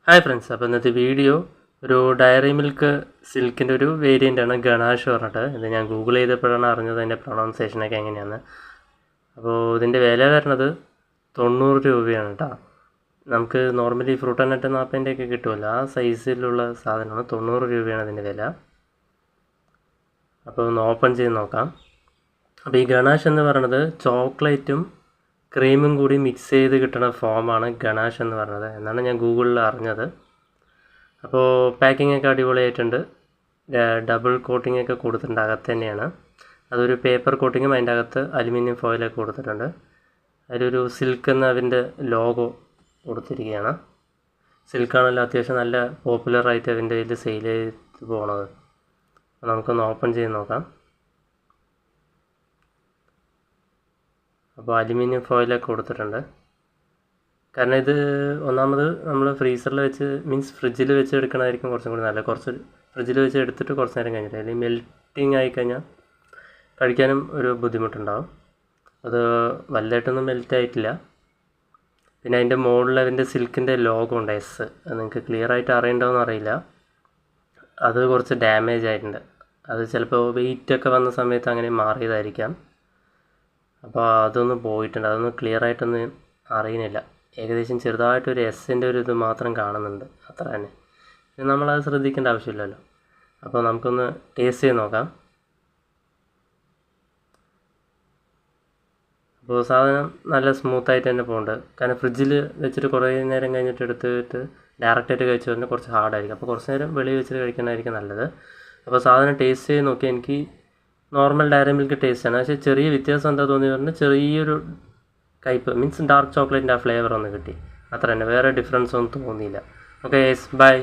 Hi friends, അപ്പോൾ ഇന്നത്തെ video ഒരു ഡയറി മിൽക്ക് സിൽക്കിൻ്റെ ഒരു വേരിയൻ്റാണ് ഗണാഷ് പറഞ്ഞിട്ട്. ഇത് ഞാൻ ഗൂഗിൾ ചെയ്തപ്പോഴാണ് അറിഞ്ഞത് അതിൻ്റെ പ്രൊണൗൺസിയേഷനൊക്കെ എങ്ങനെയാണ്. അപ്പോൾ ഇതിൻ്റെ വില വരുന്നത് 90 രൂപയാണ് കേട്ടോ. നമുക്ക് നോർമലി ഫ്രൂട്ട് ആൻഡ് നട്ട് 40 ഒക്കെ കിട്ടുമല്ലോ, ആ സൈസിലുള്ള സാധനമാണ്. 90 രൂപയാണ് ഇതിൻ്റെ വില. അപ്പോൾ ഒന്ന് ഓപ്പൺ ചെയ്ത് നോക്കാം. അപ്പോൾ ഈ ഗണാഷ് എന്ന് പറയുന്നത് ചോക്ലേറ്റും ക്രീമും കൂടി മിക്സ് ചെയ്ത് കിട്ടുന്ന ഫോമാണ് ഗണാഷ് എന്ന് പറയുന്നത് എന്നാണ് ഞാൻ ഗൂഗിളിൽ അറിഞ്ഞത്. അപ്പോൾ പാക്കിംഗ് ഒക്കെ അടിപൊളിയായിട്ടുണ്ട്. ഡബിൾ കോട്ടിംഗ് ഒക്കെ കൊടുത്തിട്ടുണ്ട് അകത്ത് തന്നെയാണ്. അതൊരു പേപ്പർ കോട്ടിങ്ങും അതിൻ്റെ അകത്ത് അലുമിനിയം ഫോയിലൊക്കെ കൊടുത്തിട്ടുണ്ട്. അതിലൊരു സിൽക്ക് എന്ന അതിൻ്റെ ലോഗോ കൊടുത്തിരിക്കുകയാണ്. സിൽക്കാണല്ലോ അത്യാവശ്യം നല്ല പോപ്പുലറായിട്ട് അതിൻ്റെ ഇതിൽ സെയിൽ ചെയ്ത് പോണത്. അപ്പോൾ നമുക്കൊന്ന് ഓപ്പൺ ചെയ്ത് നോക്കാം. അപ്പോൾ അലുമിനിയം ഫോയിലൊക്കെ കൊടുത്തിട്ടുണ്ട്. കാരണം ഇത് ഒന്നാമത് നമ്മൾ ഫ്രീസറിൽ വെച്ച് ഫ്രിഡ്ജിൽ വെച്ച് എടുക്കണമായിരിക്കും കുറച്ചും കൂടി നല്ലത്. കുറച്ച് ഫ്രിഡ്ജിൽ വെച്ച് എടുത്തിട്ട് കുറച്ച് നേരം കഴിഞ്ഞിട്ട്, അല്ലെങ്കിൽ മെൽറ്റിങ് ആയിക്കഴിഞ്ഞാൽ കഴിക്കാനും ഒരു ബുദ്ധിമുട്ടുണ്ടാകും. അത് വലുതായിട്ടൊന്നും മെൽറ്റ് ആയിട്ടില്ല. പിന്നെ അതിൻ്റെ മുകളിൽ അതിൻ്റെ സിൽക്കിൻ്റെ ലോഗോ ഉണ്ട്, എസ്. അത് നിങ്ങൾക്ക് ക്ലിയർ ആയിട്ട് അറിയണ്ടോയെന്ന് അറിയില്ല. അത് കുറച്ച് ഡാമേജ് ആയിട്ടുണ്ട്. അത് ചിലപ്പോൾ വെയിറ്റൊക്കെ വന്ന സമയത്ത് അങ്ങനെ മാറിയതായിരിക്കാം. അപ്പോൾ അതൊന്ന് പോയിട്ടുണ്ട്. അതൊന്നും ക്ലിയർ ആയിട്ടൊന്നും അറിയുന്നില്ല. ഏകദേശം ചെറുതായിട്ടൊരു എസ്സിൻ്റെ ഒരു ഇത് മാത്രം കാണുന്നുണ്ട്, അത്ര തന്നെ. പിന്നെ നമ്മളത് ശ്രദ്ധിക്കേണ്ട ആവശ്യമില്ലല്ലോ. അപ്പോൾ നമുക്കൊന്ന് ടേസ്റ്റ് ചെയ്ത് നോക്കാം. അപ്പോൾ സാധനം നല്ല സ്മൂത്തായിട്ട് തന്നെ പോകുന്നുണ്ട്. കാരണം ഫ്രിഡ്ജിൽ വെച്ചിട്ട് കുറേ നേരം കഴിഞ്ഞിട്ട് എടുത്തിട്ട് ഡയറക്റ്റായിട്ട് കഴിച്ചു കഴിഞ്ഞാൽ കുറച്ച് ഹാർഡായിരിക്കും. അപ്പോൾ കുറച്ച് നേരം വെളിയിൽ വെച്ചിട്ട് കഴിക്കുന്നതായിരിക്കും നല്ലത്. അപ്പോൾ സാധനം ടേസ്റ്റ് ചെയ്ത് നോക്കി എനിക്ക് നോർമൽ ഡയറി മിൽക്ക് ടേസ്റ്റാണ്. പക്ഷേ ചെറിയ വ്യത്യാസം എന്താ തോന്നി പറഞ്ഞാൽ ചെറിയൊരു കയ്പ്പ് ഡാർക്ക് ചോക്ലേറ്റിൻ്റെ ആ ഫ്ലേവർ ഒന്ന് കിട്ടി, അത്ര തന്നെ. വേറെ ഡിഫറൻസ് ഒന്നും തോന്നിയില്ല. Okay, by.